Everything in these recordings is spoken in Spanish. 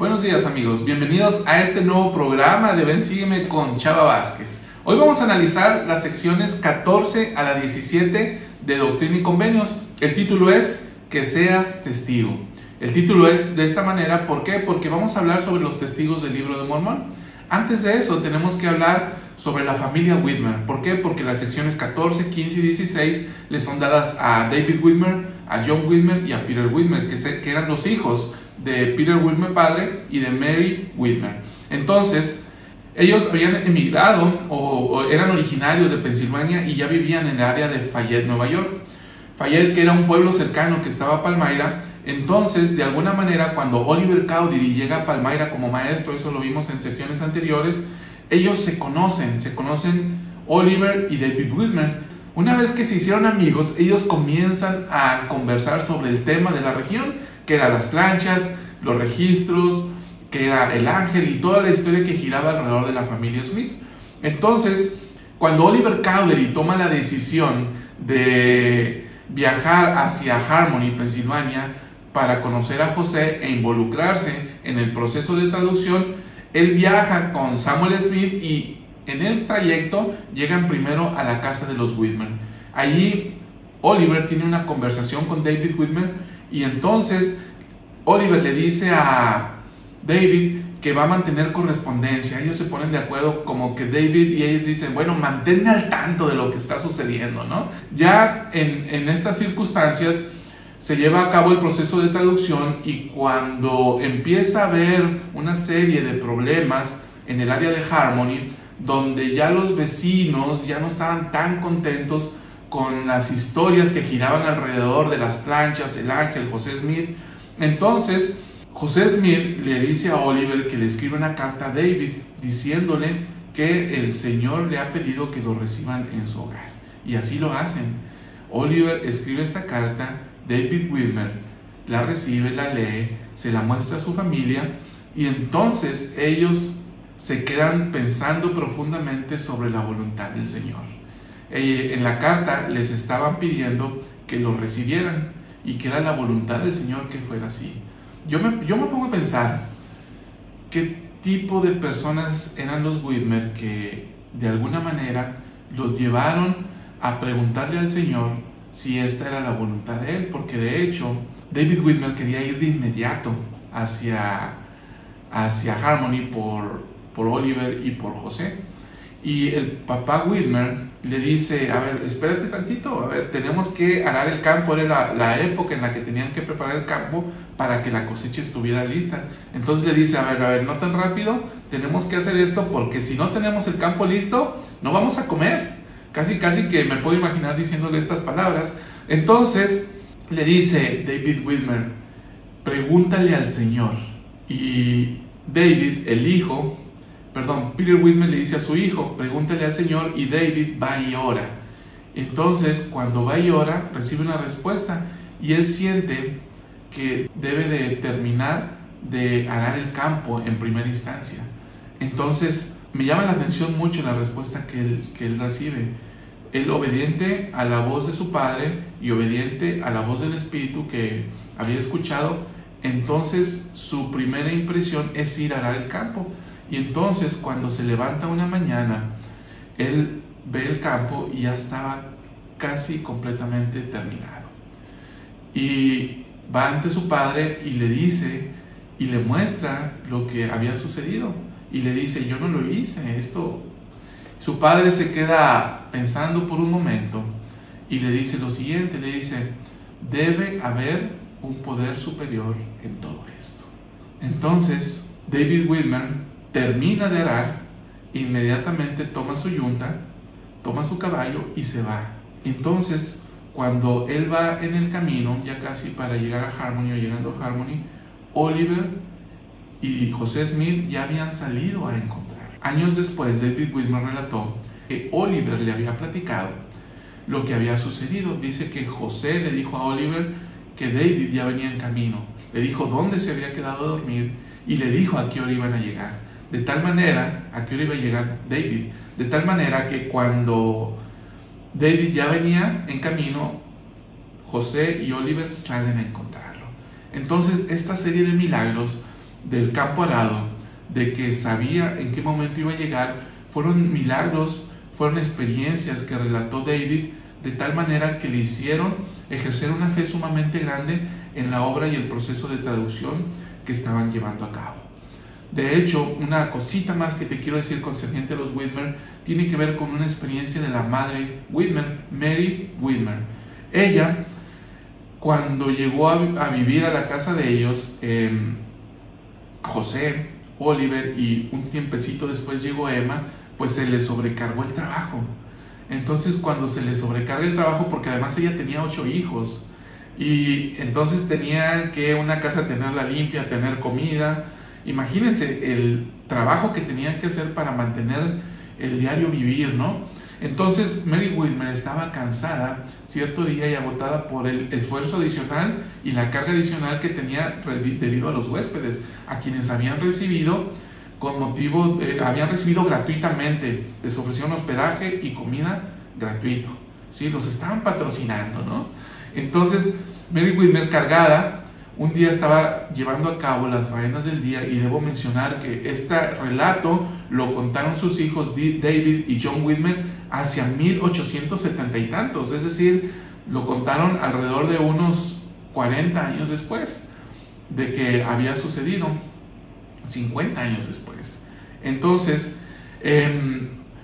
Buenos días amigos, bienvenidos a este nuevo programa de Ven Sígueme con Chava Vázquez. Hoy vamos a analizar las secciones 14 a la 17 de Doctrina y Convenios. El título es Que seas testigo. El título es de esta manera, ¿por qué? Porque vamos a hablar sobre los testigos del Libro de Mormón. Antes de eso tenemos que hablar sobre la familia Whitmer. ¿Por qué? Porque las secciones 14, 15 y 16 le son dadas a David Whitmer, a John Whitmer y a Peter Whitmer, que eran los hijos de Peter Whitmer padre y de Mary Whitmer. Entonces, ellos habían emigrado o eran originarios de Pensilvania y ya vivían en el área de Fayette, Nueva York. Fayette, que era un pueblo cercano que estaba a Palmyra. Entonces, de alguna manera, cuando Oliver Cowdery llega a Palmyra como maestro, eso lo vimos en secciones anteriores, ellos se conocen Oliver y David Whitmer. Una vez que se hicieron amigos, ellos comienzan a conversar sobre el tema de la región, que eran las planchas, los registros, que era el ángel y toda la historia que giraba alrededor de la familia Smith. Entonces, cuando Oliver Cowdery toma la decisión de viajar hacia Harmony, Pensilvania, para conocer a José e involucrarse en el proceso de traducción, él viaja con Samuel Smith y en el trayecto llegan primero a la casa de los Whitmer. Allí Oliver tiene una conversación con David Whitmer y entonces Oliver le dice a David que va a mantener correspondencia. Ellos se ponen de acuerdo, como que David y ellos dicen, bueno, manténme al tanto de lo que está sucediendo, ¿no? Ya en estas circunstancias se lleva a cabo el proceso de traducción y cuando empieza a haber una serie de problemas en el área de Harmony, donde ya los vecinos ya no estaban tan contentos con las historias que giraban alrededor de las planchas, el ángel, José Smith, entonces José Smith le dice a Oliver que le escribe una carta a David diciéndole que el Señor le ha pedido que lo reciban en su hogar. Y así lo hacen. Oliver escribe esta carta, David Whitmer la recibe, la lee, se la muestra a su familia y entonces ellos se quedan pensando profundamente sobre la voluntad del Señor. En la carta les estaban pidiendo que lo recibieran y que era la voluntad del Señor que fuera así. Yo me pongo a pensar qué tipo de personas eran los Whitmer que de alguna manera los llevaron a preguntarle al Señor si esta era la voluntad de Él, porque de hecho David Whitmer quería ir de inmediato hacia Harmony por Oliver y por José. Y el papá Whitmer le dice, a ver, espérate tantito, a ver, tenemos que arar el campo, era la época en la que tenían que preparar el campo para que la cosecha estuviera lista. Entonces le dice, a ver, no tan rápido, tenemos que hacer esto porque si no tenemos el campo listo, no vamos a comer. Casi que me puedo imaginar diciéndole estas palabras. Entonces le dice David Whitmer, pregúntale al Señor. Y Peter Whitmer le dice a su hijo, pregúntale al Señor, y David va y ora. Entonces, cuando va y ora, recibe una respuesta, y él siente que debe de terminar de arar el campo en primera instancia. Entonces, me llama la atención mucho la respuesta que él recibe. Él, obediente a la voz de su padre y obediente a la voz del Espíritu que había escuchado, entonces su primera impresión es ir a arar el campo. Y entonces cuando se levanta una mañana, él ve el campo y ya estaba casi completamente terminado. Y va ante su padre y le dice y le muestra lo que había sucedido. Y le dice, yo no lo hice, esto. Su padre se queda pensando por un momento y le dice lo siguiente, le dice, debe haber un poder superior en todo esto. Entonces David Whitmer termina de arar, inmediatamente toma su yunta, toma su caballo y se va. Entonces, cuando él va en el camino, ya casi para llegar a Harmony o llegando a Harmony, Oliver y José Smith ya habían salido a encontrar. Años después, David Whitmer relató que Oliver le había platicado lo que había sucedido. Dice que José le dijo a Oliver que David ya venía en camino. Le dijo dónde se había quedado a dormir y le dijo a qué hora iban a llegar. De tal manera, a qué hora iba a llegar David. De tal manera que cuando David ya venía en camino, José y Oliver salen a encontrarlo. Entonces, esta serie de milagros del campo arado, de que sabía en qué momento iba a llegar, fueron milagros, fueron experiencias que relató David, de tal manera que le hicieron ejercer una fe sumamente grande en la obra y el proceso de traducción que estaban llevando a cabo. De hecho, una cosita más que te quiero decir concerniente a los Whitmer tiene que ver con una experiencia de la madre Whitmer, Mary Whitmer. Ella, cuando llegó a vivir a la casa de ellos, José, Oliver y un tiempecito después llegó Emma, pues se le sobrecargó el trabajo. Entonces, cuando se le sobrecarga el trabajo, porque además ella tenía 8 hijos, y entonces tenía que una casa tenerla limpia, tener comida. Imagínense el trabajo que tenían que hacer para mantener el diario vivir, ¿no? Entonces Mary Whitmer estaba cansada cierto día y agotada por el esfuerzo adicional y la carga adicional que tenía debido a los huéspedes, a quienes habían recibido habían recibido gratuitamente, les ofrecieron hospedaje y comida gratuito, ¿sí? Los estaban patrocinando, ¿no? Entonces Mary Whitmer, cargada, un día estaba llevando a cabo las faenas del día, y debo mencionar que este relato lo contaron sus hijos David y John Whitmer hacia 1870 y tantos, es decir, lo contaron alrededor de unos 40 años después de que había sucedido, 50 años después. Entonces,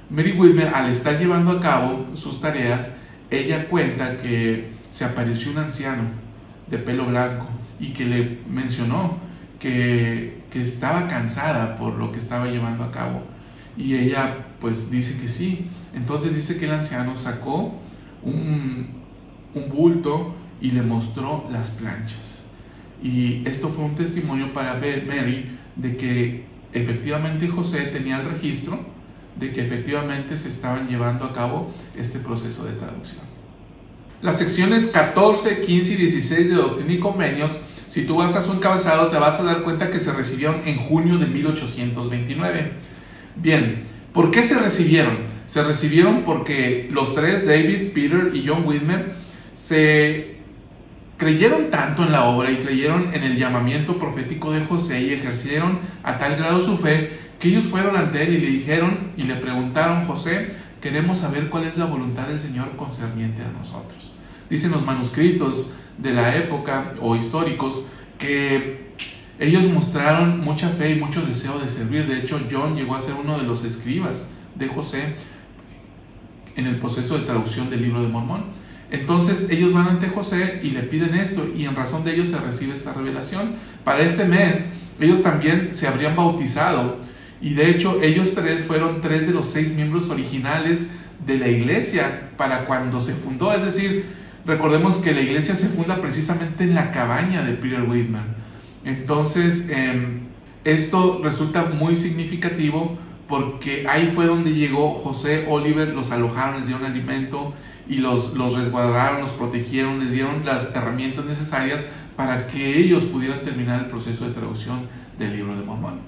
Mary Whitmer, al estar llevando a cabo sus tareas, ella cuenta que se apareció un anciano de pelo blanco y que le mencionó que estaba cansada por lo que estaba llevando a cabo, y ella pues dice que sí. Entonces dice que el anciano sacó un bulto y le mostró las planchas, y esto fue un testimonio para Mary de que efectivamente José tenía el registro de que efectivamente se estaban llevando a cabo este proceso de traducción. Las secciones 14, 15 y 16 de Doctrina y Convenios, si tú vas a su encabezado, te vas a dar cuenta que se recibieron en junio de 1829. Bien, ¿por qué se recibieron? Se recibieron porque los tres, David, Peter y John Whitmer, se creyeron tanto en la obra y creyeron en el llamamiento profético de José y ejercieron a tal grado su fe que ellos fueron ante él y le dijeron y le preguntaron: José, queremos saber cuál es la voluntad del Señor concerniente a nosotros. Dicen los manuscritos de la época o históricos que ellos mostraron mucha fe y mucho deseo de servir. De hecho, John llegó a ser uno de los escribas de José en el proceso de traducción del Libro de Mormón. Entonces ellos van ante José y le piden esto, y en razón de ello se recibe esta revelación. Para este mes ellos también se habrían bautizado, y de hecho ellos tres fueron 3 de los 6 miembros originales de la iglesia para cuando se fundó. Es decir, recordemos que la iglesia se funda precisamente en la cabaña de Peter Whitmer. Entonces esto resulta muy significativo, porque ahí fue donde llegó José, Oliver, los alojaron, les dieron alimento y los resguardaron, los protegieron, les dieron las herramientas necesarias para que ellos pudieran terminar el proceso de traducción del Libro de Mormón.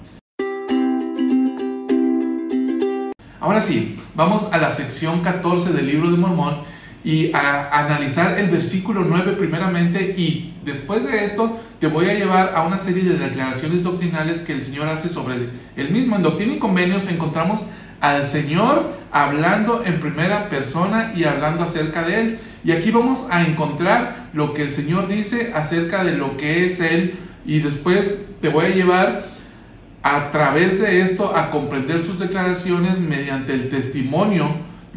Ahora sí, vamos a la sección 14 del Libro de Mormón y a analizar el versículo 9 primeramente, y después de esto te voy a llevar a una serie de declaraciones doctrinales que el Señor hace sobre el mismo. En Doctrina y Convenios encontramos al Señor hablando en primera persona y hablando acerca de Él, y aquí vamos a encontrar lo que el Señor dice acerca de lo que es Él, y después te voy a llevar a través de esto a comprender sus declaraciones mediante el testimonio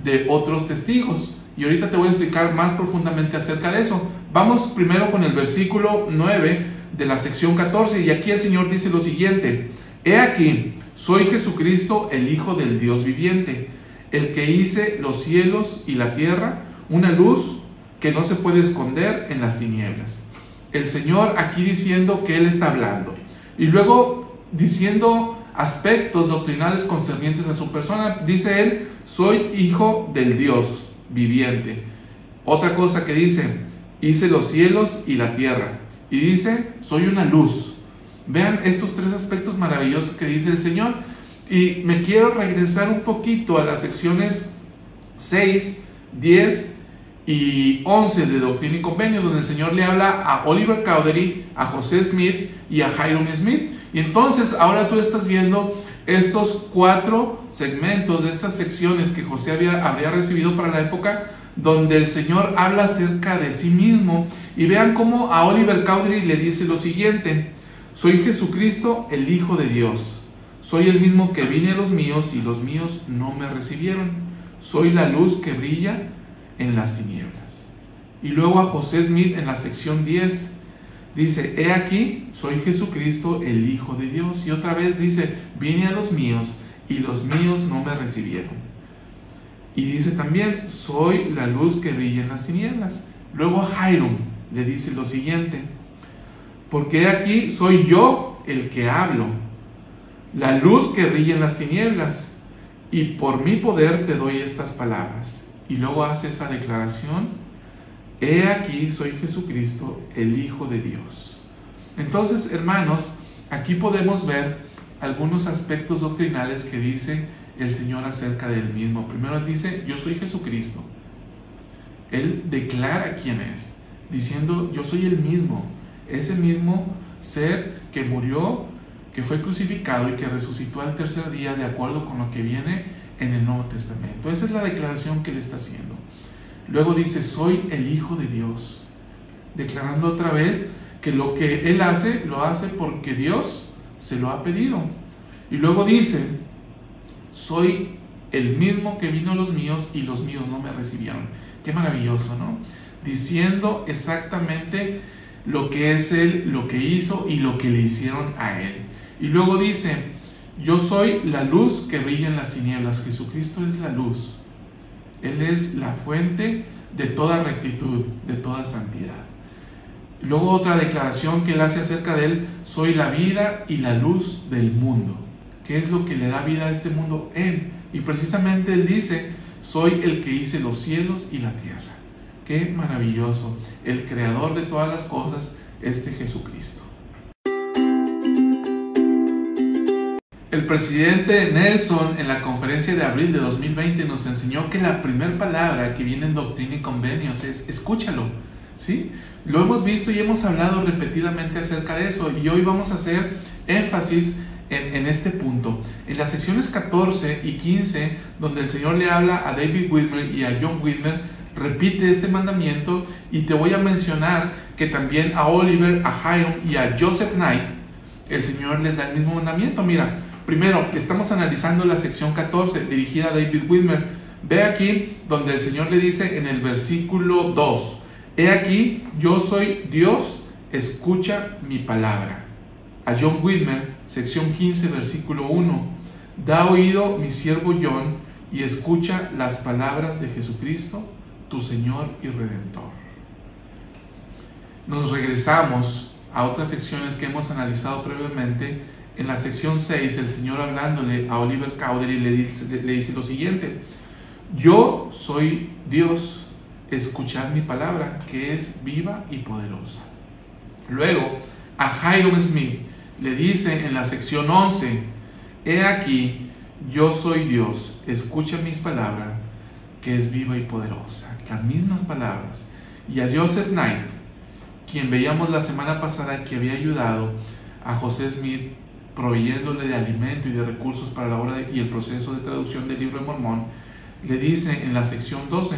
de otros testigos. Y ahorita te voy a explicar más profundamente acerca de eso. Vamos primero con el versículo 9 de la sección 14, y aquí el Señor dice lo siguiente: He aquí, soy Jesucristo, el Hijo del Dios viviente, el que hice los cielos y la tierra, una luz que no se puede esconder en las tinieblas. El Señor aquí diciendo que Él está hablando, y luego diciendo aspectos doctrinales concernientes a su persona. Dice Él: soy Hijo del Dios viviente. Otra cosa que dice: hice los cielos y la tierra. Y dice: soy una luz. Vean estos 3 aspectos maravillosos que dice el Señor. Y me quiero regresar un poquito a las secciones 6, 10 y 11 de Doctrina y Convenios, donde el Señor le habla a Oliver Cowdery, a José Smith y a Hyrum Smith. Y entonces ahora tú estás viendo estos 4 segmentos de estas secciones que José habría recibido para la época, donde el Señor habla acerca de sí mismo. Y vean cómo a Oliver Cowdery le dice lo siguiente: soy Jesucristo, el Hijo de Dios. Soy el mismo que vine a los míos y los míos no me recibieron. Soy la luz que brilla en las tinieblas. Y luego a José Smith en la sección 10 dice: he aquí, soy Jesucristo, el Hijo de Dios. Y otra vez dice: vine a los míos y los míos no me recibieron. Y dice también: soy la luz que brilla en las tinieblas. Luego a Hiram le dice lo siguiente: porque aquí soy yo el que hablo, la luz que brilla en las tinieblas, y por mi poder te doy estas palabras. Y luego hace esa declaración: he aquí soy Jesucristo, el Hijo de Dios. Entonces, hermanos, aquí podemos ver algunos aspectos doctrinales que dice el Señor acerca de Él mismo. Primero Él dice: yo soy Jesucristo. Él declara quién es, diciendo: yo soy el mismo, ese mismo ser que murió, que fue crucificado y que resucitó al tercer día, de acuerdo con lo que viene en el Nuevo Testamento. Esa es la declaración que Él está haciendo. Luego dice: soy el Hijo de Dios, declarando otra vez que lo que Él hace, lo hace porque Dios se lo ha pedido. Y luego dice: soy el mismo que vino a los míos y los míos no me recibieron. Qué maravilloso, ¿no? Diciendo exactamente lo que es Él, lo que hizo y lo que le hicieron a Él. Y luego dice: yo soy la luz que brilla en las tinieblas. Jesucristo es la luz. Él es la fuente de toda rectitud, de toda santidad. Luego otra declaración que Él hace acerca de Él: soy la vida y la luz del mundo. ¿Qué es lo que le da vida a este mundo? Él. Y precisamente Él dice: soy el que hice los cielos y la tierra. Qué maravilloso. El creador de todas las cosas, Jesucristo. El presidente Nelson en la conferencia de abril de 2020 nos enseñó que la primera palabra que viene en Doctrina y Convenios es: escúchalo, ¿sí? Lo hemos visto y hemos hablado repetidamente acerca de eso, y hoy vamos a hacer énfasis en este punto. En las secciones 14 y 15, donde el Señor le habla a David Whitmer y a John Whitmer, repite este mandamiento, y te voy a mencionar que también a Oliver, a Hiram y a Joseph Knight, el Señor les da el mismo mandamiento. Mira, primero, estamos analizando la sección 14 dirigida a David Whitmer. Ve aquí donde el Señor le dice en el versículo 2: he aquí, yo soy Dios, escucha mi palabra. A John Whitmer, sección 15, versículo 1: da oído mi siervo John y escucha las palabras de Jesucristo, tu Señor y Redentor. Nos regresamos a otras secciones que hemos analizado previamente. En la sección 6, el Señor hablándole a Oliver Cowdery le dice lo siguiente: yo soy Dios, escuchad mi palabra, que es viva y poderosa. Luego, a Hiram Smith le dice en la sección 11: he aquí, yo soy Dios, escucha mis palabras, que es viva y poderosa. Las mismas palabras. Y a Joseph Knight, quien veíamos la semana pasada que había ayudado a José Smith proveyéndole de alimento y de recursos para la obra y el proceso de traducción del Libro de Mormón, le dice en la sección 12: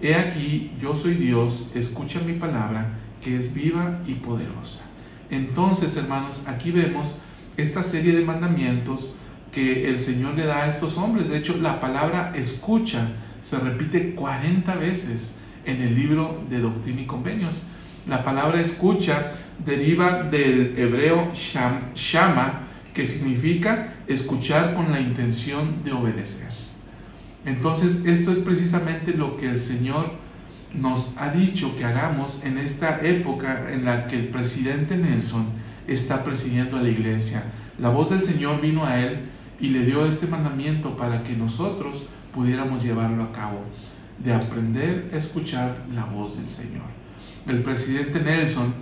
he aquí, yo soy Dios, escucha mi palabra, que es viva y poderosa. Entonces, hermanos, aquí vemos esta serie de mandamientos que el Señor le da a estos hombres. De hecho, la palabra escucha se repite 40 veces en el libro de Doctrina y Convenios. La palabra escucha deriva del hebreo shama, que significa escuchar con la intención de obedecer. Entonces, esto es precisamente lo que el Señor nos ha dicho que hagamos en esta época en la que el presidente Nelson está presidiendo a la iglesia. La voz del Señor vino a él y le dio este mandamiento para que nosotros pudiéramos llevarlo a cabo, de aprender a escuchar la voz del Señor. El presidente Nelson,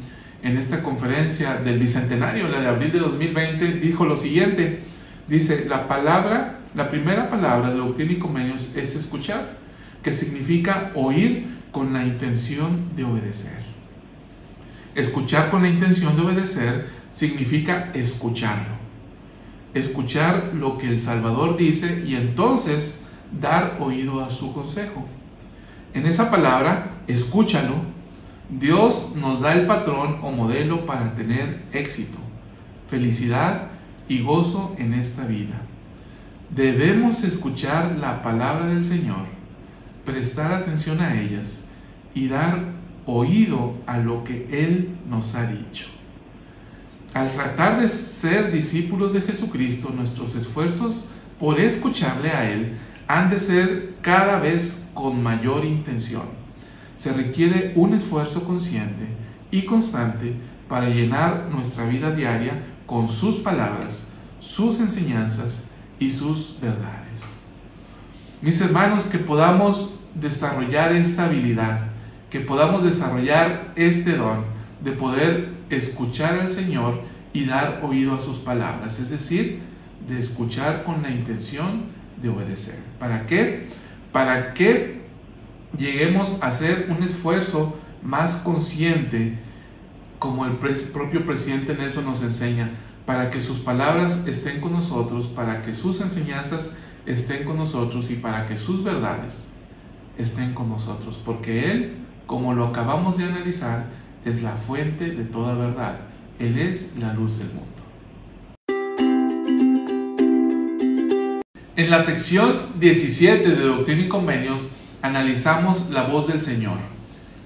en esta conferencia del Bicentenario, la de abril de 2020, dijo lo siguiente. Dice: la primera palabra de Doctrina y Convenios es escuchar, que significa oír con la intención de obedecer. Escuchar con la intención de obedecer significa escucharlo. Escuchar lo que el Salvador dice y entonces dar oído a su consejo. En esa palabra, escúchalo, Dios nos da el patrón o modelo para tener éxito, felicidad y gozo en esta vida. Debemos escuchar la palabra del Señor, prestar atención a ellas y dar oído a lo que Él nos ha dicho. Al tratar de ser discípulos de Jesucristo, nuestros esfuerzos por escucharle a Él han de ser cada vez con mayor intención. Se requiere un esfuerzo consciente y constante para llenar nuestra vida diaria con sus palabras, sus enseñanzas y sus verdades. Mis hermanos, que podamos desarrollar esta habilidad, que podamos desarrollar este don de poder escuchar al Señor y dar oído a sus palabras, es decir, de escuchar con la intención de obedecer. ¿Para qué? Para que lleguemos a hacer un esfuerzo más consciente, como el propio presidente Nelson nos enseña, para que sus palabras estén con nosotros, para que sus enseñanzas estén con nosotros y para que sus verdades estén con nosotros, porque Él, como lo acabamos de analizar, es la fuente de toda verdad. Él es la luz del mundo. En la sección 17 de Doctrina y Convenios analizamos la voz del Señor,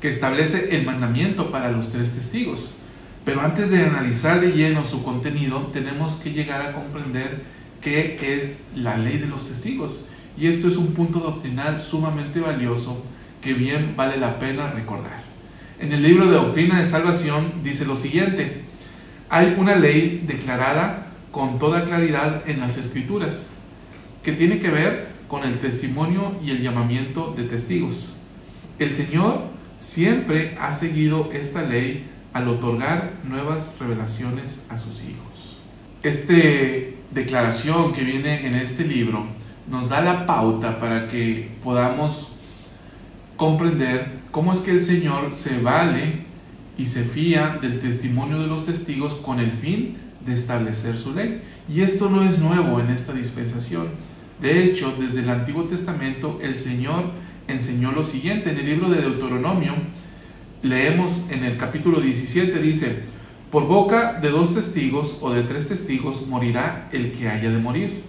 que establece el mandamiento para los 3 testigos. Pero antes de analizar de lleno su contenido, tenemos que llegar a comprender qué es la ley de los testigos. Y esto es un punto doctrinal sumamente valioso que bien vale la pena recordar. En el libro de Doctrina de Salvación dice lo siguiente: hay una ley declarada con toda claridad en las Escrituras, que tiene que ver con el testimonio y el llamamiento de testigos. El Señor siempre ha seguido esta ley al otorgar nuevas revelaciones a sus hijos. Esta declaración que viene en este libro nos da la pauta para que podamos comprender cómo es que el Señor se vale y se fía del testimonio de los testigos con el fin de establecer su ley. Y esto no es nuevo en esta dispensación. De hecho, desde el Antiguo Testamento el Señor enseñó lo siguiente. En el libro de Deuteronomio leemos en el capítulo 17, dice: por boca de 2 testigos o de 3 testigos morirá el que haya de morir.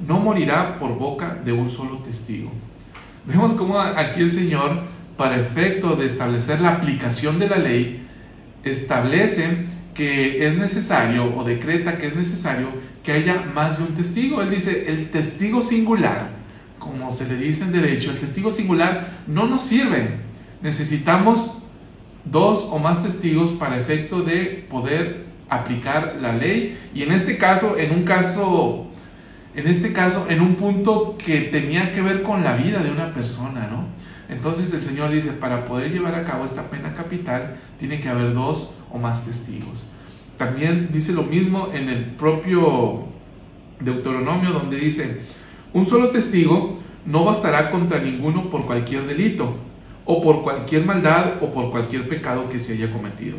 No morirá por boca de un solo testigo. Vemos cómo aquí el Señor, para efecto de establecer la aplicación de la ley, establece que es necesario o decreta que es necesario que haya más de un testigo. Él dice, el testigo singular, como se le dice en derecho, el testigo singular no nos sirve. Necesitamos 2 o más testigos para efecto de poder aplicar la ley. Y en este caso, en un punto que tenía que ver con la vida de una persona, ¿no? Entonces el Señor dice, para poder llevar a cabo esta pena capital, tiene que haber 2 o más testigos. También dice lo mismo en el propio Deuteronomio, donde dice, un solo testigo no bastará contra ninguno por cualquier delito, o por cualquier maldad, o por cualquier pecado que se haya cometido.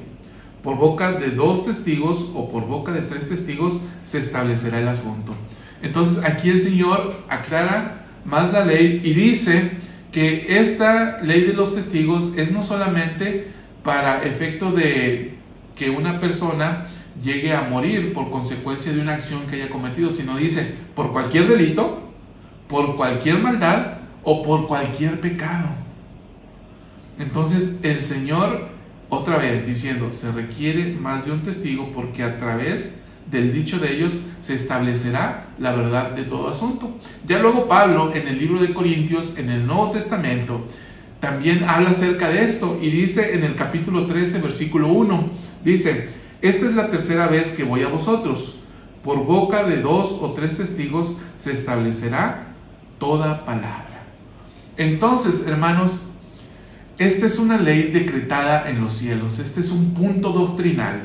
Por boca de 2 testigos, o por boca de 3 testigos, se establecerá el asunto. Entonces aquí el Señor aclara más la ley y dice que esta ley de los testigos es no solamente para efecto de que una persona llegue a morir por consecuencia de una acción que haya cometido, sino dice por cualquier delito, por cualquier maldad o por cualquier pecado. Entonces el Señor, otra vez diciendo, se requiere más de un testigo porque a través del dicho de ellos se establecerá la verdad de todo asunto. Ya luego Pablo en el libro de Corintios, en el Nuevo Testamento, también habla acerca de esto y dice en el capítulo 13, versículo 1, dice, esta es la 3ª vez que voy a vosotros, por boca de 2 o 3 testigos se establecerá toda palabra. Entonces, hermanos, esta es una ley decretada en los cielos, este es un punto doctrinal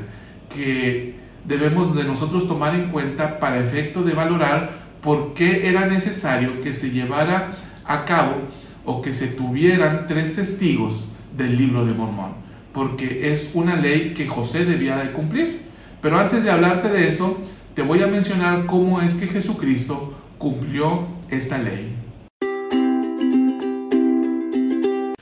que debemos de nosotros tomar en cuenta para efecto de valorar por qué era necesario que se llevara a cabo o que se tuvieran 3 testigos del libro de Mormón, porque es una ley que José debía de cumplir. Pero antes de hablarte de eso, te voy a mencionar cómo es que Jesucristo cumplió esta ley.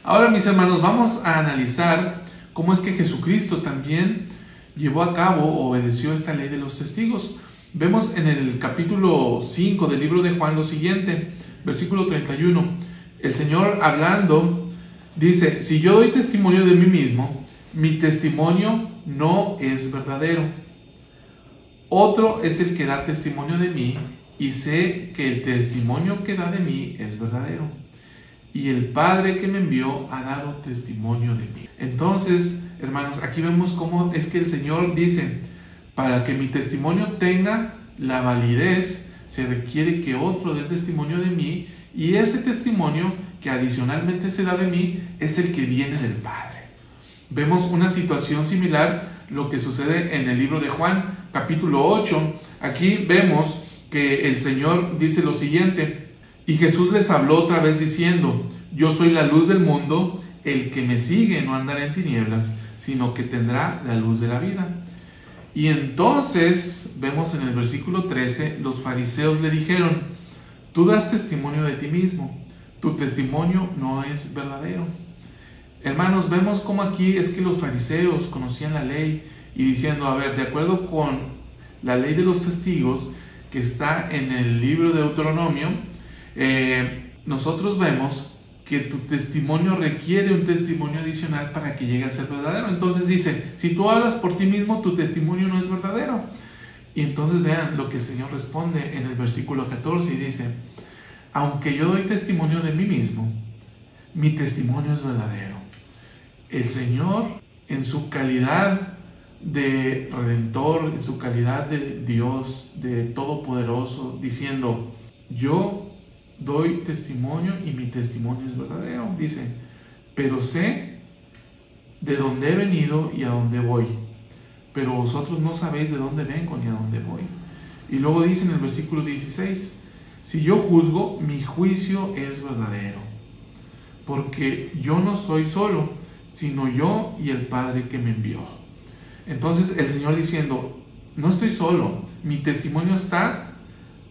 Ahora, mis hermanos, vamos a analizar cómo es que Jesucristo también llevó a cabo o obedeció esta ley de los testigos. Vemos en el capítulo 5 del libro de Juan lo siguiente, versículo 31. El Señor hablando dice: si yo doy testimonio de mí mismo, mi testimonio no es verdadero. Otro es el que da testimonio de mí, y sé que el testimonio que da de mí es verdadero. Y el Padre que me envió ha dado testimonio de mí. Entonces, hermanos, aquí vemos cómo es que el Señor dice: para que mi testimonio tenga la validez, se requiere que otro dé testimonio de mí, y ese testimonio que adicionalmente se da de mí es el que viene del Padre. Vemos una situación similar, lo que sucede en el libro de Juan, capítulo 8. Aquí vemos que el Señor dice lo siguiente: y Jesús les habló otra vez diciendo: yo soy la luz del mundo, el que me sigue no andará en tinieblas, sino que tendrá la luz de la vida. Y entonces vemos en el versículo 13, los fariseos le dijeron: tú das testimonio de ti mismo, tu testimonio no es verdadero. Hermanos, vemos cómo aquí es que los fariseos conocían la ley y diciendo: a ver, de acuerdo con la ley de los testigos que está en el libro de Deuteronomio, nosotros vemos que tu testimonio requiere un testimonio adicional para que llegue a ser verdadero. Entonces dice: si tú hablas por ti mismo, tu testimonio no es verdadero. Y entonces vean lo que el Señor responde en el versículo 14 y dice: aunque yo doy testimonio de mí mismo, mi testimonio es verdadero. El Señor, en su calidad de Redentor, en su calidad de Dios, de Todopoderoso, diciendo: yo doy testimonio y mi testimonio es verdadero. Dice: pero sé de dónde he venido y a dónde voy, pero vosotros no sabéis de dónde vengo ni a dónde voy. Y luego dice en el versículo 16: si yo juzgo, mi juicio es verdadero, porque yo no soy solo, sino yo y el Padre que me envió. Entonces el Señor diciendo: no estoy solo, mi testimonio está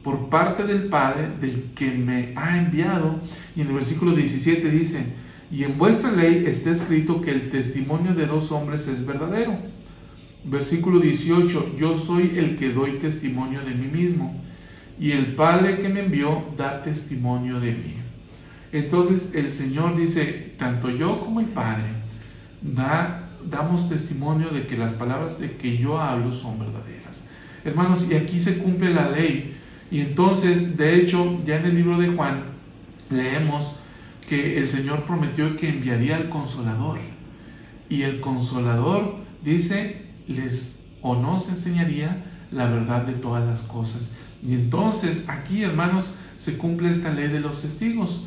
por parte del Padre, del que me ha enviado. Y en el versículo 17 dice: y en vuestra ley está escrito que el testimonio de dos hombres es verdadero. Versículo 18: yo soy el que doy testimonio de mí mismo, y el Padre que me envió da testimonio de mí. Entonces el Señor dice: tanto yo como el Padre damos testimonio de que las palabras de que yo hablo son verdaderas. Hermanos, y aquí se cumple la ley. Y entonces, de hecho, ya en el libro de Juan leemos que el Señor prometió que enviaría al Consolador. Y el Consolador, dice, nos enseñaría la verdad de todas las cosas. Y entonces, aquí, hermanos, se cumple esta ley de los testigos.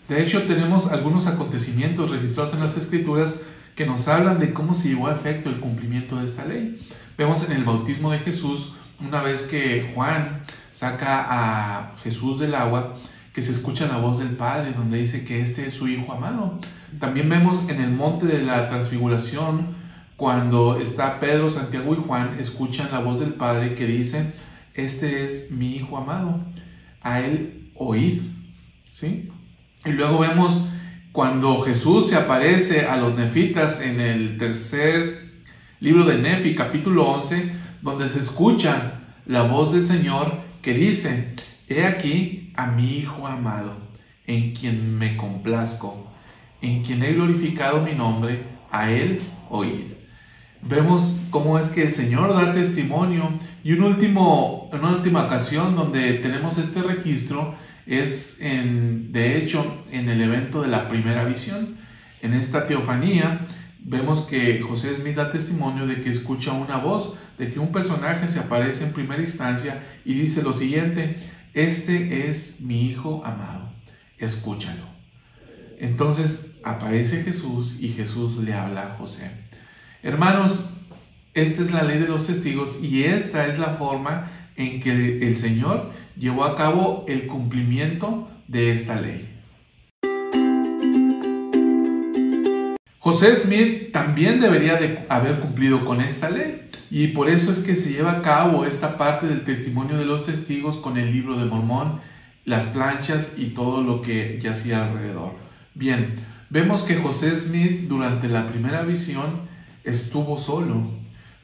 De hecho, tenemos algunos acontecimientos registrados en las Escrituras que nos hablan de cómo se llevó a efecto el cumplimiento de esta ley. Vemos en el bautismo de Jesús, una vez que Juan saca a Jesús del agua, que se escucha la voz del Padre, donde dice que este es su Hijo amado. También vemos en el monte de la transfiguración, cuando está Pedro, Santiago y Juan, escuchan la voz del Padre que dice: este es mi Hijo amado, a él oíd. ¿Sí? Y luego vemos cuando Jesús se aparece a los nefitas en el tercer libro de Nefi, capítulo 11, donde se escucha la voz del Señor que dice: he aquí a mi Hijo amado, en quien me complazco, en quien he glorificado mi nombre, a él oíd. Vemos cómo es que el Señor da testimonio. Y una última ocasión donde tenemos este registro es de hecho en el evento de la primera visión. En esta teofanía vemos que José Smith da testimonio de que escucha una voz, de que un personaje se aparece en primera instancia y dice lo siguiente: este es mi Hijo amado, escúchalo. Entonces aparece Jesús y Jesús le habla a José. Hermanos, esta es la ley de los testigos y esta es la forma en que el Señor llevó a cabo el cumplimiento de esta ley. José Smith también debería de haber cumplido con esta ley, y por eso es que se lleva a cabo esta parte del testimonio de los testigos con el libro de Mormón, las planchas y todo lo que yacía alrededor. Bien, vemos que José Smith durante la primera visión estuvo solo.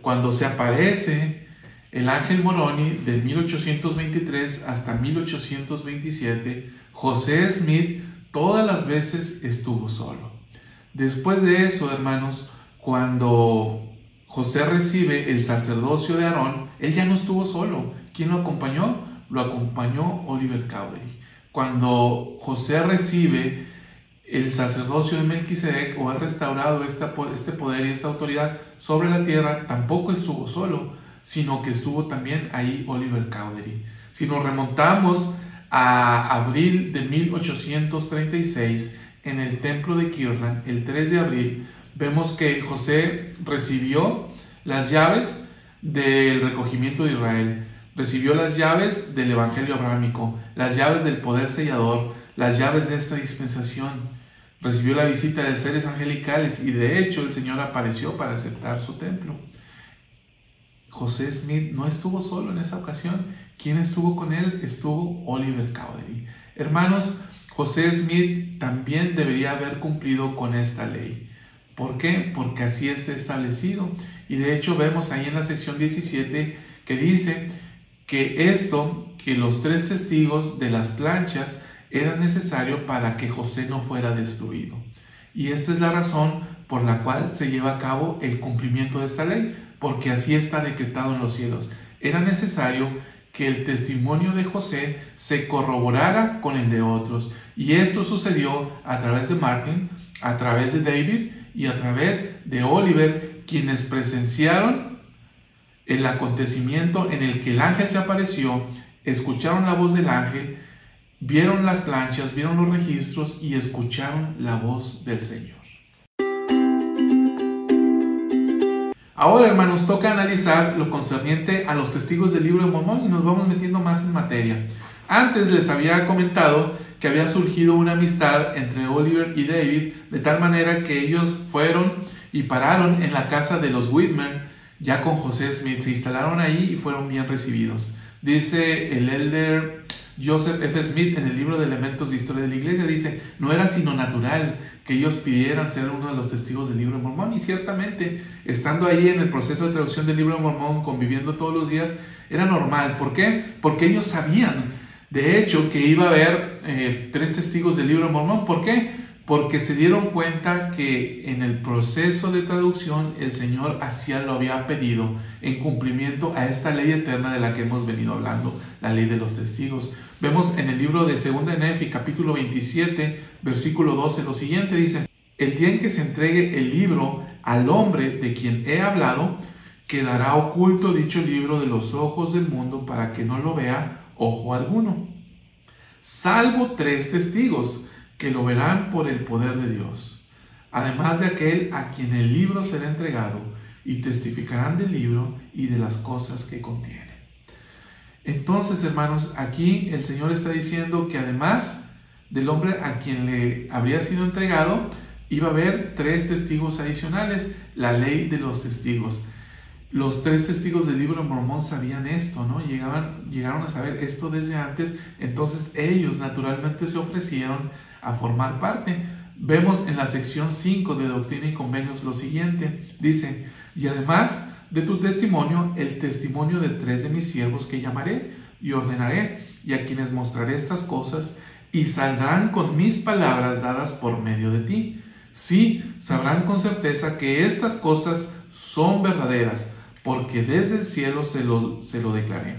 Cuando se aparece el ángel Moroni de 1823 hasta 1827, José Smith todas las veces estuvo solo. Después de eso, hermanos, cuando José recibe el sacerdocio de Aarón, él ya no estuvo solo. ¿Quién lo acompañó? Lo acompañó Oliver Cowdery. Cuando José recibe el sacerdocio de Melquisedec o es restaurado este poder y esta autoridad sobre la tierra, tampoco estuvo solo, sino que estuvo también ahí Oliver Cowdery. Si nos remontamos a abril de 1836, en el templo de Kirtland, el 3 de abril, vemos que José recibió las llaves del recogimiento de Israel, recibió las llaves del evangelio abrámico, las llaves del poder sellador, las llaves de esta dispensación, recibió la visita de seres angelicales y de hecho el Señor apareció para aceptar su templo. José Smith no estuvo solo en esa ocasión. ¿Quién estuvo con él? Estuvo Oliver Cowdery. Hermanos, José Smith también debería haber cumplido con esta ley. ¿Por qué? Porque así está establecido. Y de hecho vemos ahí en la sección 17 que dice que los 3 testigos de las planchas era necesario para que José no fuera destruido. Y esta es la razón por la cual se lleva a cabo el cumplimiento de esta ley, porque así está decretado en los cielos. Era necesario que el testimonio de José se corroborara con el de otros. Y esto sucedió a través de Martin, a través de David y a través de Oliver, quienes presenciaron el acontecimiento en el que el ángel se apareció, escucharon la voz del ángel, vieron las planchas, vieron los registros y escucharon la voz del Señor. Ahora, hermanos, toca analizar lo concerniente a los testigos del libro de Mormón y nos vamos metiendo más en materia. Antes les había comentado que había surgido una amistad entre Oliver y David, de tal manera que ellos fueron y pararon en la casa de los Whitmer, ya con José Smith, se instalaron ahí y fueron bien recibidos. Dice el elder Joseph F. Smith en el libro de Elementos de Historia de la Iglesia, dice, no era sino natural que ellos pidieran ser uno de los testigos del libro de Mormón, y ciertamente, estando ahí en el proceso de traducción del libro de Mormón, conviviendo todos los días, era normal. ¿Por qué? Porque ellos sabían, de hecho, que iba a haber 3 testigos del libro de Mormón. ¿Por qué? Porque se dieron cuenta que en el proceso de traducción el Señor así lo había pedido en cumplimiento a esta ley eterna de la que hemos venido hablando, la ley de los testigos. Vemos en el libro de 2 de Nefi, capítulo 27, versículo 12, lo siguiente dice: el día en que se entregue el libro al hombre de quien he hablado, quedará oculto dicho libro de los ojos del mundo para que no lo vea ojo alguno, salvo 3 testigos que lo verán por el poder de Dios, además de aquel a quien el libro será entregado, y testificarán del libro y de las cosas que contiene. Entonces, hermanos, aquí el Señor está diciendo que además del hombre a quien le habría sido entregado, iba a haber 3 testigos adicionales, la ley de los testigos. Los 3 testigos del libro de Mormón sabían esto, ¿no? Llegaron a saber esto desde antes, entonces ellos naturalmente se ofrecieron a formar parte. Vemos en la sección 5 de Doctrina y Convenios lo siguiente, dice: y además de tu testimonio, el testimonio de 3 de mis siervos que llamaré y ordenaré, y a quienes mostraré estas cosas, y saldrán con mis palabras dadas por medio de ti. Sí, sabrán con certeza que estas cosas son verdaderas, porque desde el cielo se lo declaré.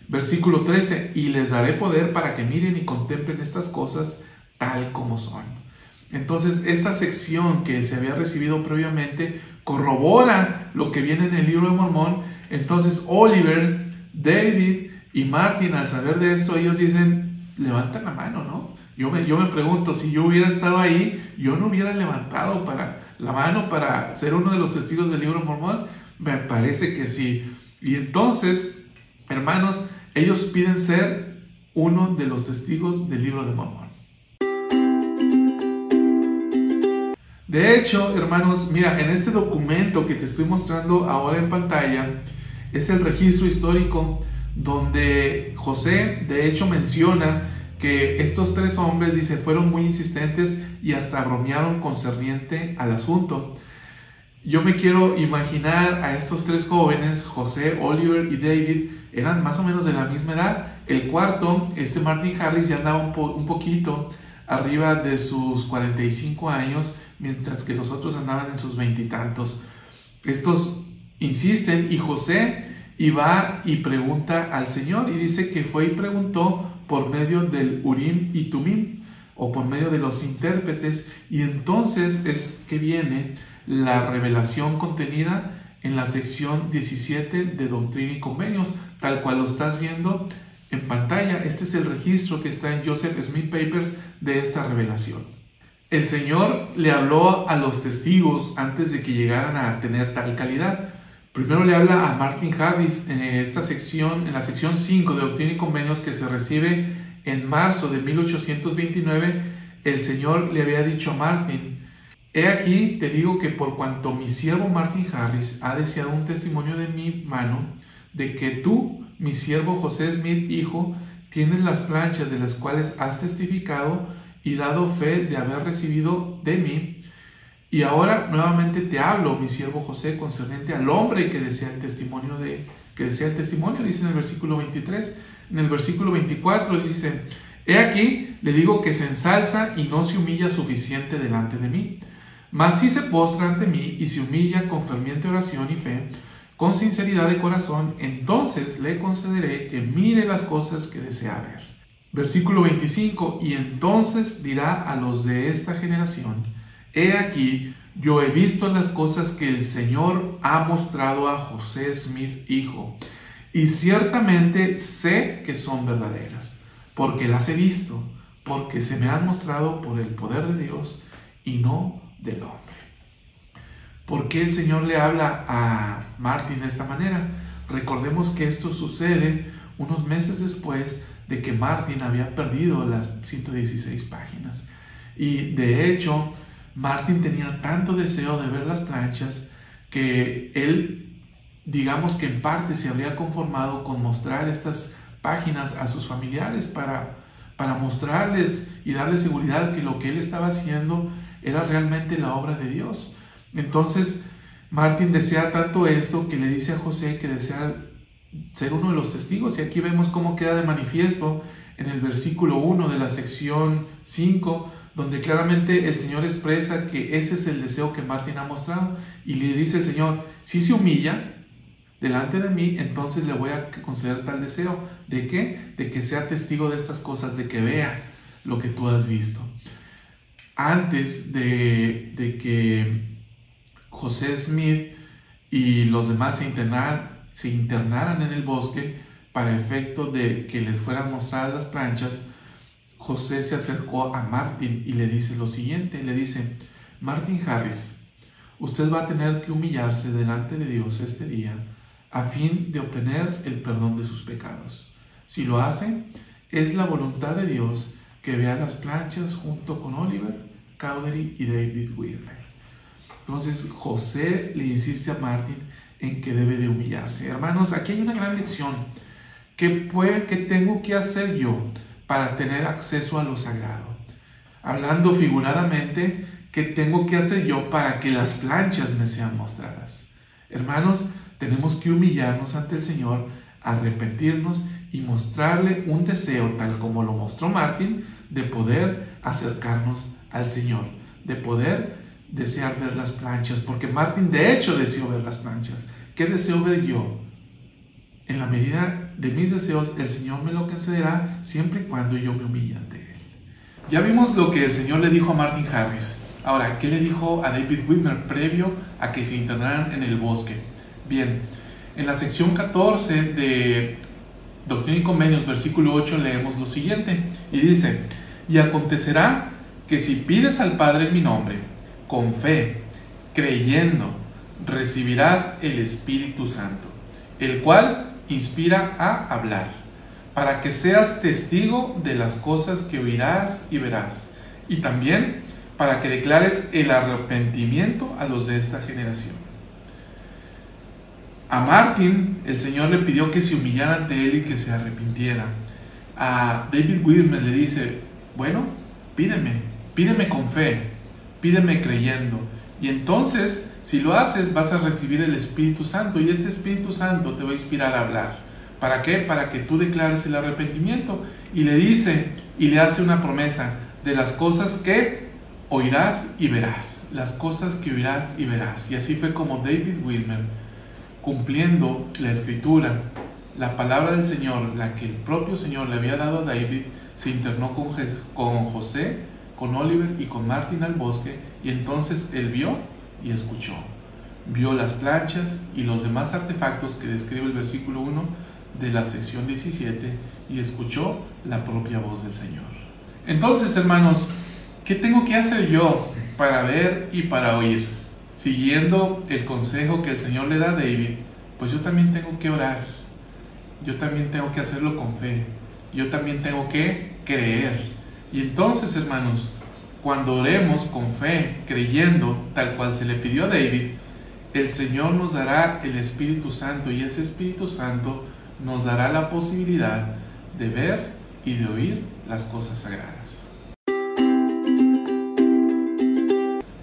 Versículo 13, y les daré poder para que miren y contemplen estas cosas tal como son. Entonces, esta sección que se había recibido previamente corrobora lo que viene en el libro de Mormón. Entonces, Oliver, David y Martin, al saber de esto, ellos dicen, levantan la mano, ¿no? Yo me pregunto, si yo hubiera estado ahí, yo no hubiera levantado la mano para ser uno de los testigos del libro de Mormón. Me parece que sí. Y entonces, hermanos, ellos piden ser uno de los testigos del libro de Mormón. De hecho, hermanos, mira, en este documento que te estoy mostrando ahora en pantalla, es el registro histórico donde José, de hecho, menciona que estos tres hombres, dice, fueron muy insistentes y hasta bromearon concerniente al asunto. Yo me quiero imaginar a estos tres jóvenes, José, Oliver y David, eran más o menos de la misma edad. El cuarto, Martin Harris, ya andaba un poquito arriba de sus 45 años, mientras que los otros andaban en sus veintitantos. Estos insisten y José va y pregunta al Señor, y dice que fue y preguntó por medio del Urim y Tumim, o por medio de los intérpretes, y entonces es que viene la revelación contenida en la sección 17 de Doctrina y Convenios, tal cual lo estás viendo en pantalla. Este es el registro que está en Joseph Smith Papers de esta revelación. El Señor le habló a los testigos antes de que llegaran a tener tal calidad. Primero le habla a Martin Harris en esta sección, en la sección 5 de Doctrina y Convenios, que se recibe en marzo de 1829. El Señor le había dicho a Martin: he aquí, te digo que por cuanto mi siervo Martin Harris ha deseado un testimonio de mi mano, de que tú, mi siervo José Smith, hijo, tienes las planchas de las cuales has testificado y dado fe de haber recibido de mí. Y ahora nuevamente te hablo, mi siervo José, concerniente al hombre que desea el testimonio, dice en el versículo 23. En el versículo 24 dice: he aquí, le digo que se ensalza y no se humilla suficiente delante de mí. Mas si se postra ante mí y se humilla con ferviente oración y fe, con sinceridad de corazón, entonces le concederé que mire las cosas que desea ver. Versículo 25: y entonces dirá a los de esta generación: he aquí, yo he visto las cosas que el Señor ha mostrado a José Smith, hijo, y ciertamente sé que son verdaderas, porque las he visto, porque se me han mostrado por el poder de Dios y no del hombre. ¿Por qué el Señor le habla a Martin de esta manera? Recordemos que esto sucede unos meses después de que Martin había perdido las 116 páginas. Y de hecho, Martin tenía tanto deseo de ver las planchas que él, digamos que en parte se habría conformado con mostrar estas páginas a sus familiares para mostrarles y darles seguridad que lo que él estaba haciendo era realmente la obra de Dios. Entonces Martin desea tanto esto que le dice a José que desea ser uno de los testigos, y aquí vemos cómo queda de manifiesto en el versículo 1 de la sección 5, donde claramente el Señor expresa que ese es el deseo que Martin ha mostrado, y le dice el Señor: si se humilla delante de mí, entonces le voy a conceder tal deseo. ¿De qué? De que sea testigo de estas cosas, de que vea lo que tú has visto. Antes de que José Smith y los demás se internaran en el bosque para efecto de que les fueran mostradas las planchas, José se acercó a Martin y le dice lo siguiente, le dice: Martin Harris, usted va a tener que humillarse delante de Dios este día a fin de obtener el perdón de sus pecados. Si lo hace, es la voluntad de Dios que vea las planchas junto con Oliver Cowdery y David Widmer. Entonces José le insiste a Martin en que debe de humillarse. Hermanos, aquí hay una gran lección. ¿Qué tengo que hacer yo para tener acceso a lo sagrado? Hablando figuradamente, ¿qué tengo que hacer yo para que las planchas me sean mostradas? Hermanos, tenemos que humillarnos ante el Señor, arrepentirnos y mostrarle un deseo, tal como lo mostró Martin, de poder acercarnos al Señor, de poder desear ver las planchas, porque Martin de hecho deseó ver las planchas. ¿Qué deseo ver yo? En la medida de mis deseos, el Señor me lo concederá siempre y cuando yo me humille ante Él. Ya vimos lo que el Señor le dijo a Martin Harris. Ahora, ¿qué le dijo a David Widmer previo a que se internaran en el bosque? Bien, en la sección 14 de Doctrina y Convenios, versículo 8, leemos lo siguiente, y dice: y acontecerá que si pides al Padre en mi nombre, con fe, creyendo, recibirás el Espíritu Santo, el cual inspira a hablar, para que seas testigo de las cosas que oirás y verás, y también para que declares el arrepentimiento a los de esta generación. A Martin, el Señor le pidió que se humillara ante Él y que se arrepintiera. A David Wilmer le dice, bueno, pídeme con fe, pídeme creyendo. Y entonces, si lo haces, vas a recibir el Espíritu Santo, y este Espíritu Santo te va a inspirar a hablar. ¿Para qué? Para que tú declares el arrepentimiento. Y le dice, y le hace una promesa, de las cosas que oirás y verás. Las cosas que oirás y verás. Y así fue como David Wilmer, cumpliendo la Escritura, la palabra del Señor, la que el propio Señor le había dado a David, se internó con José, con Oliver y con Martin al bosque, y entonces él vio y escuchó. Vio las planchas y los demás artefactos que describe el versículo 1 de la sección 17, y escuchó la propia voz del Señor. Entonces, hermanos, ¿qué tengo que hacer yo para ver y para oír? Siguiendo el consejo que el Señor le da a David, pues yo también tengo que orar, yo también tengo que hacerlo con fe, yo también tengo que creer. Y entonces, hermanos, cuando oremos con fe, creyendo, tal cual se le pidió a David, el Señor nos dará el Espíritu Santo, y ese Espíritu Santo nos dará la posibilidad de ver y de oír las cosas sagradas.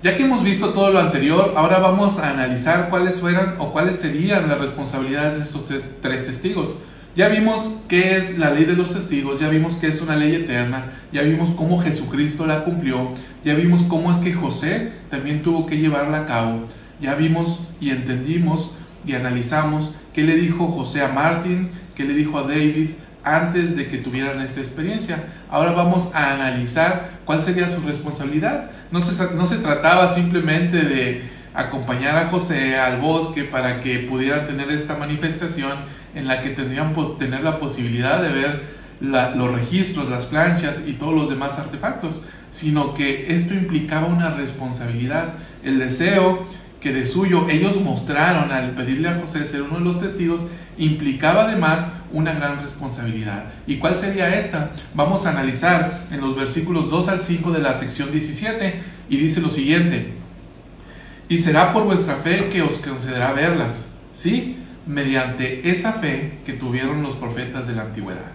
Ya que hemos visto todo lo anterior, ahora vamos a analizar cuáles fueran o cuáles serían las responsabilidades de estos tres testigos. Ya vimos qué es la ley de los testigos, ya vimos qué es una ley eterna, ya vimos cómo Jesucristo la cumplió, ya vimos cómo es que José también tuvo que llevarla a cabo, ya vimos y entendimos y analizamos qué le dijo José a Martin, qué le dijo a David antes de que tuvieran esta experiencia. Ahora vamos a analizar cuál sería su responsabilidad. No se trataba simplemente de acompañar a José al bosque para que pudieran tener esta manifestación en la que tendrían tener la posibilidad de ver los registros, las planchas y todos los demás artefactos, sino que esto implicaba una responsabilidad. El deseo que de suyo ellos mostraron al pedirle a José ser uno de los testigos implicaba además una gran responsabilidad. ¿Y cuál sería esta? Vamos a analizar en los versículos 2 al 5 de la sección 17, y dice lo siguiente: y será por vuestra fe que os concederá verlas, ¿sí? Mediante esa fe que tuvieron los profetas de la antigüedad.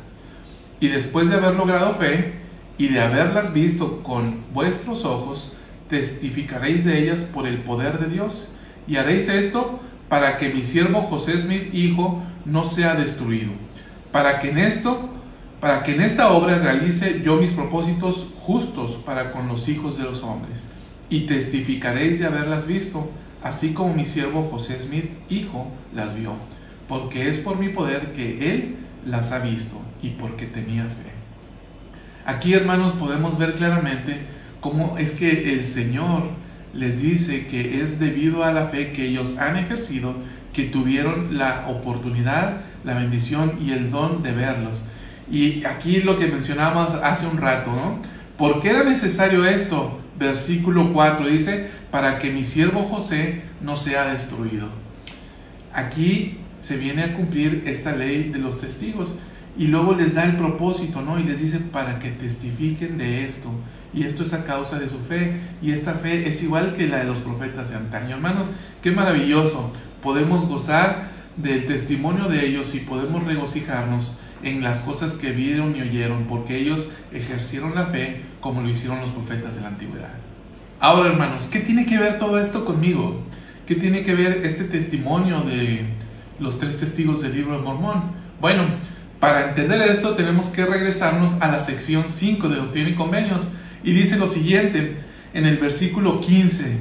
Y después de haber logrado fe y de haberlas visto con vuestros ojos, testificaréis de ellas por el poder de Dios, y haréis esto para que mi siervo José Smith, hijo, no sea destruido, para que en esta obra realice yo mis propósitos justos para con los hijos de los hombres, y testificaréis de haberlas visto, así como mi siervo José Smith, hijo, las vio, porque es por mi poder que él las ha visto, y porque tenía fe. Aquí, hermanos, podemos ver claramente cómo es que el Señor les dice que es debido a la fe que ellos han ejercido que tuvieron la oportunidad, la bendición y el don de verlos. Y aquí lo que mencionábamos hace un rato, ¿no? ¿Por qué era necesario esto? Versículo 4 dice, para que mi siervo José no sea destruido. Aquí se viene a cumplir esta ley de los testigos, y luego les da el propósito, ¿no? Y les dice para que testifiquen de esto, y esto es a causa de su fe, y esta fe es igual que la de los profetas de antaño. Hermanos, qué maravilloso, podemos gozar del testimonio de ellos y podemos regocijarnos en las cosas que vieron y oyeron, porque ellos ejercieron la fe como lo hicieron los profetas de la antigüedad. Ahora, hermanos, ¿qué tiene que ver todo esto conmigo? ¿Qué tiene que ver este testimonio de los tres testigos del libro de Mormón? Bueno, para entender esto tenemos que regresarnos a la sección 5 de Doctrina y Convenios, y dice lo siguiente en el versículo 15: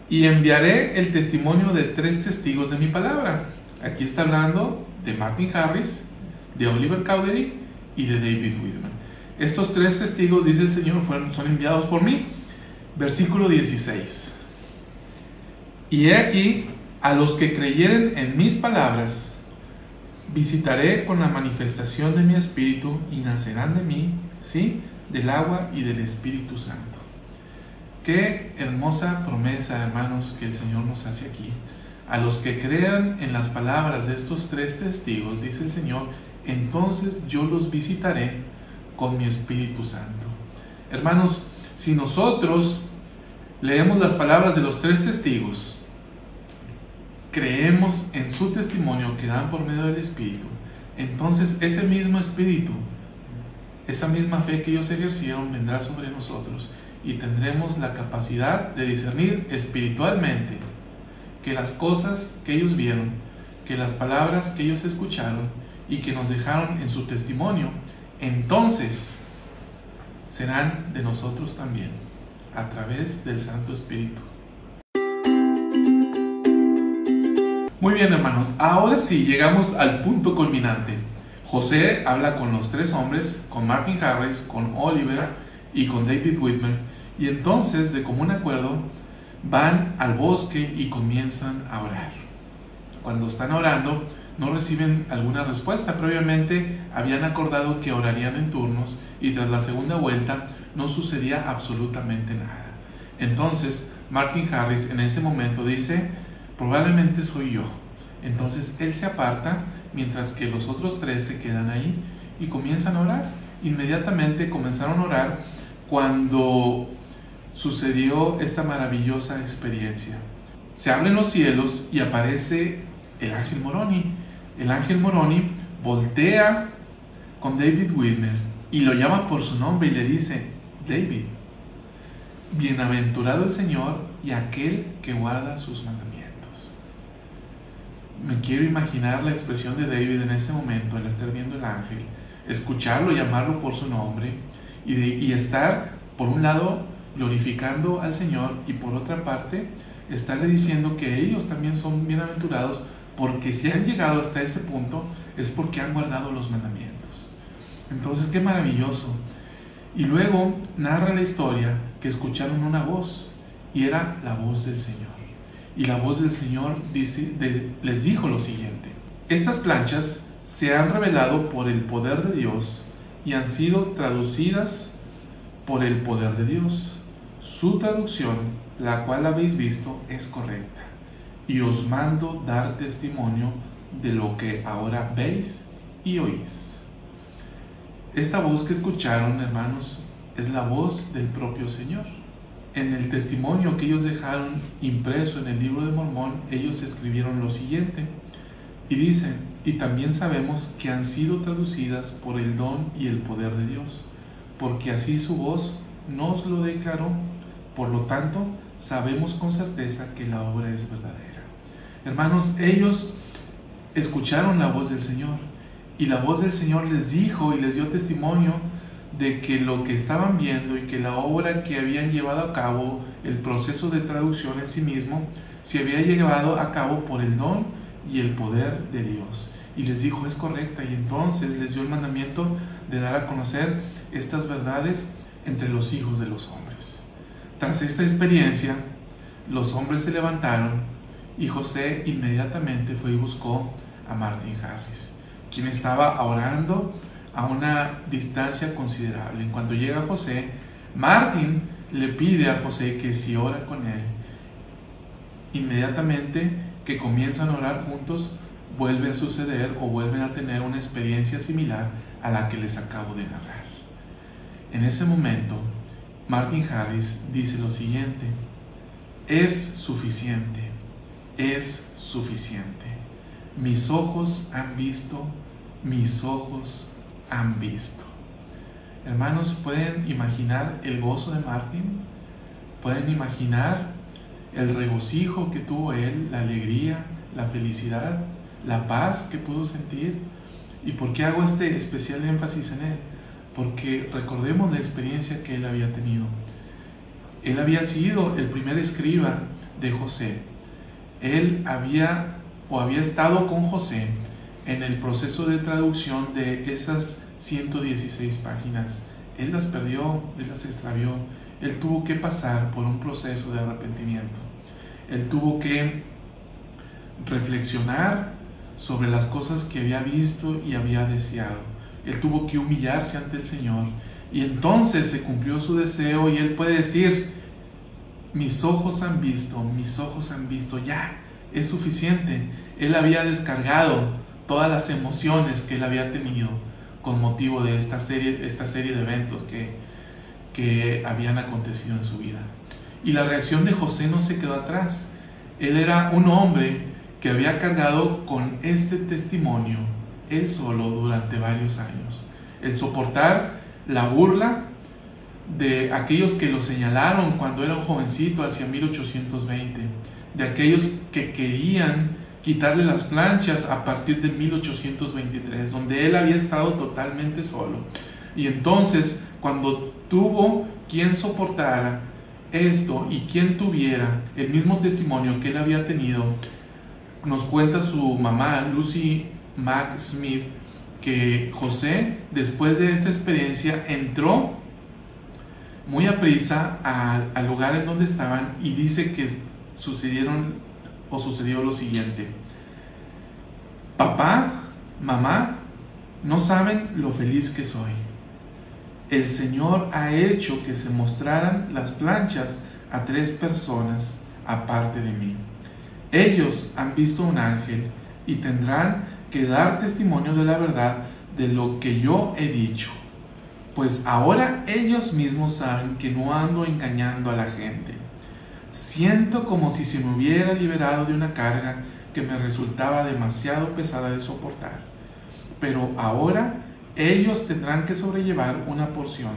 y enviaré el testimonio de tres testigos de mi palabra. Aquí está hablando de Martin Harris, de Oliver Cowdery y de David Wilmer. Estos tres testigos, dice el Señor, son enviados por mí. Versículo 16: y he aquí a los que creyeren en mis palabras visitaré con la manifestación de mi espíritu, y nacerán de mí, ¿sí?, del agua y del Espíritu Santo. Qué hermosa promesa, hermanos, que el Señor nos hace aquí. A los que crean en las palabras de estos tres testigos, dice el Señor, entonces yo los visitaré con mi Espíritu Santo. Hermanos, Si nosotros leemos las palabras de los 3 testigos, creemos en su testimonio que dan por medio del Espíritu, entonces ese mismo Espíritu, esa misma fe que ellos ejercieron vendrá sobre nosotros y tendremos la capacidad de discernir espiritualmente que las cosas que ellos vieron, que las palabras que ellos escucharon y que nos dejaron en su testimonio, entonces serán de nosotros también, a través del Santo Espíritu. Muy bien, hermanos, ahora sí llegamos al punto culminante. José habla con los 3 hombres, con Martin Harris, con Oliver y con David Whitmer, y entonces de común acuerdo van al bosque y comienzan a orar. Cuando están orando no reciben alguna respuesta. Previamente habían acordado que orarían en turnos y tras la segunda vuelta no sucedía absolutamente nada. Entonces Martin Harris en ese momento dice: probablemente soy yo. Entonces él se aparta mientras que los otros 3 se quedan ahí y comienzan a orar. Inmediatamente comenzaron a orar cuando sucedió esta maravillosa experiencia. Se abren los cielos y aparece el ángel Moroni. El ángel Moroni voltea con David Whitmer y lo llama por su nombre y le dice: David, bienaventurado el Señor y aquel que guarda sus mandamientos. Me quiero imaginar la expresión de David en ese momento al estar viendo el ángel, escucharlo llamarlo por su nombre y estar, por un lado, glorificando al Señor y por otra parte, estarle diciendo que ellos también son bienaventurados porque si han llegado hasta ese punto es porque han guardado los mandamientos. Entonces, qué maravilloso. Y luego narra la historia que escucharon una voz y era la voz del Señor. Y la voz del Señor les dijo lo siguiente: estas planchas se han revelado por el poder de Dios y han sido traducidas por el poder de Dios. Su traducción, la cual habéis visto, es correcta, y os mando dar testimonio de lo que ahora veis y oís. Esta voz que escucharon, hermanos, es la voz del propio Señor. En el testimonio que ellos dejaron impreso en el libro de Mormón, ellos escribieron lo siguiente, y dicen: y también sabemos que han sido traducidas por el don y el poder de Dios, porque así su voz nos lo declaró. Por lo tanto, sabemos con certeza que la obra es verdadera. Hermanos, ellos escucharon la voz del Señor, y la voz del Señor les dijo y les dio testimonio de que lo que estaban viendo y que la obra que habían llevado a cabo, el proceso de traducción en sí mismo, se había llevado a cabo por el don y el poder de Dios. Y les dijo: es correcta. Y entonces les dio el mandamiento de dar a conocer estas verdades entre los hijos de los hombres. Tras esta experiencia, los hombres se levantaron y José inmediatamente fue y buscó a Martin Harris, quien estaba orando a una distancia considerable. En cuanto llega José, Martin le pide a José que si ora con él. Inmediatamente que comienzan a orar juntos, vuelve a suceder o vuelven a tener una experiencia similar a la que les acabo de narrar. En ese momento, Martin Harris dice lo siguiente: es suficiente, es suficiente. Mis ojos han visto, mis ojos han visto. Hermanos, ¿pueden imaginar el gozo de Martin? ¿Pueden imaginar el regocijo que tuvo él, la alegría, la felicidad, la paz que pudo sentir? ¿Y por qué hago este especial énfasis en él? Porque recordemos la experiencia que él había tenido. Él había sido el primer escriba de José. Él había estado con José en el proceso de traducción de esas 116 páginas. Él las perdió, él las extravió. Él tuvo que pasar por un proceso de arrepentimiento. Él tuvo que reflexionar sobre las cosas que había visto y había deseado. Él tuvo que humillarse ante el Señor y entonces se cumplió su deseo y él puede decir: mis ojos han visto, ya, es suficiente. Él había descargado todas las emociones que él había tenido con motivo de esta serie de eventos que que habían acontecido en su vida. Y la reacción de José no se quedó atrás. Él era un hombre que había cargado con este testimonio él solo durante varios años. El soportar la burla de aquellos que lo señalaron cuando era un jovencito hacia 1820, de aquellos que querían quitarle las planchas a partir de 1823, donde él había estado totalmente solo. Y entonces, cuando tuvo quien soportara esto y quien tuviera el mismo testimonio que él había tenido, nos cuenta su mamá, Lucy Mack Smith, que José, después de esta experiencia, entró muy aprisa al lugar en donde estaban y dice que sucedió lo siguiente: papá, mamá, no saben lo feliz que soy. El Señor ha hecho que se mostraran las planchas a 3 personas aparte de mí. Ellos han visto un ángel y tendrán que dar testimonio de la verdad de lo que yo he dicho, pues ahora ellos mismos saben que no ando engañando a la gente. Siento como si se me hubiera liberado de una carga que me resultaba demasiado pesada de soportar, pero ahora ellos tendrán que sobrellevar una porción,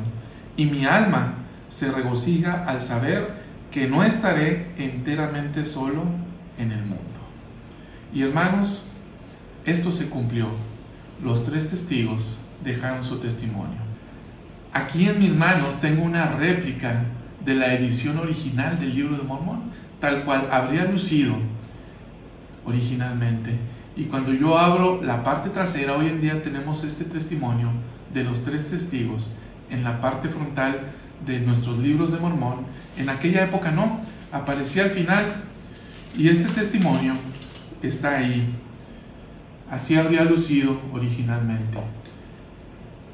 y mi alma se regocija al saber que no estaré enteramente solo en el mundo. Y hermanos, esto se cumplió. Los 3 testigos dejaron su testimonio. Aquí en mis manos tengo una réplica de la edición original del Libro de Mormón, tal cual habría lucido originalmente. Y cuando yo abro la parte trasera, hoy en día tenemos este testimonio de los 3 testigos en la parte frontal de nuestros libros de Mormón. En aquella época no, aparecía al final, y este testimonio está ahí. Así habría lucido originalmente,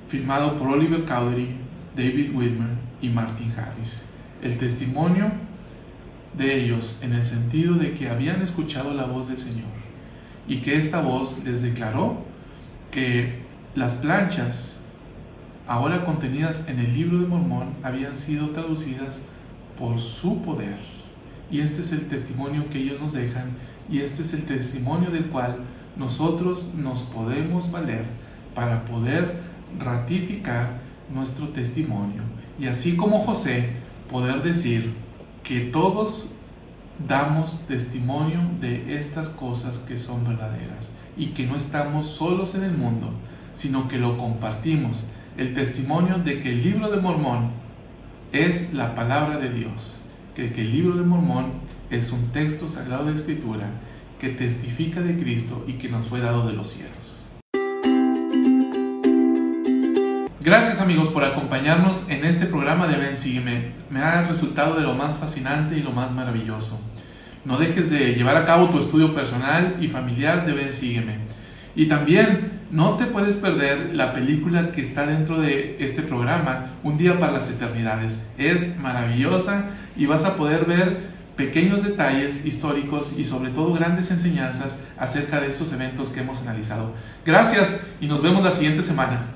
firmado por Oliver Cowdery, David Whitmer y Martin Harris. El testimonio de ellos en el sentido de que habían escuchado la voz del Señor y que esta voz les declaró que las planchas ahora contenidas en el Libro de Mormón habían sido traducidas por su poder. Y este es el testimonio que ellos nos dejan, y este es el testimonio del cual nosotros nos podemos valer para poder ratificar nuestro testimonio, y así como José, poder decir que todos damos testimonio de estas cosas que son verdaderas y que no estamos solos en el mundo, sino que lo compartimos, el testimonio de que el Libro de Mormón es la palabra de Dios, que el Libro de Mormón es un texto sagrado de Escritura que testifica de Cristo y que nos fue dado de los cielos. Gracias amigos por acompañarnos en este programa de Ven Sígueme. Me ha resultado de lo más fascinante y lo más maravilloso. No dejes de llevar a cabo tu estudio personal y familiar de Ven Sígueme. Y también no te puedes perder la película que está dentro de este programa, Un día para las eternidades. Es maravillosa y vas a poder ver pequeños detalles históricos y sobre todo grandes enseñanzas acerca de estos eventos que hemos analizado. Gracias y nos vemos la siguiente semana.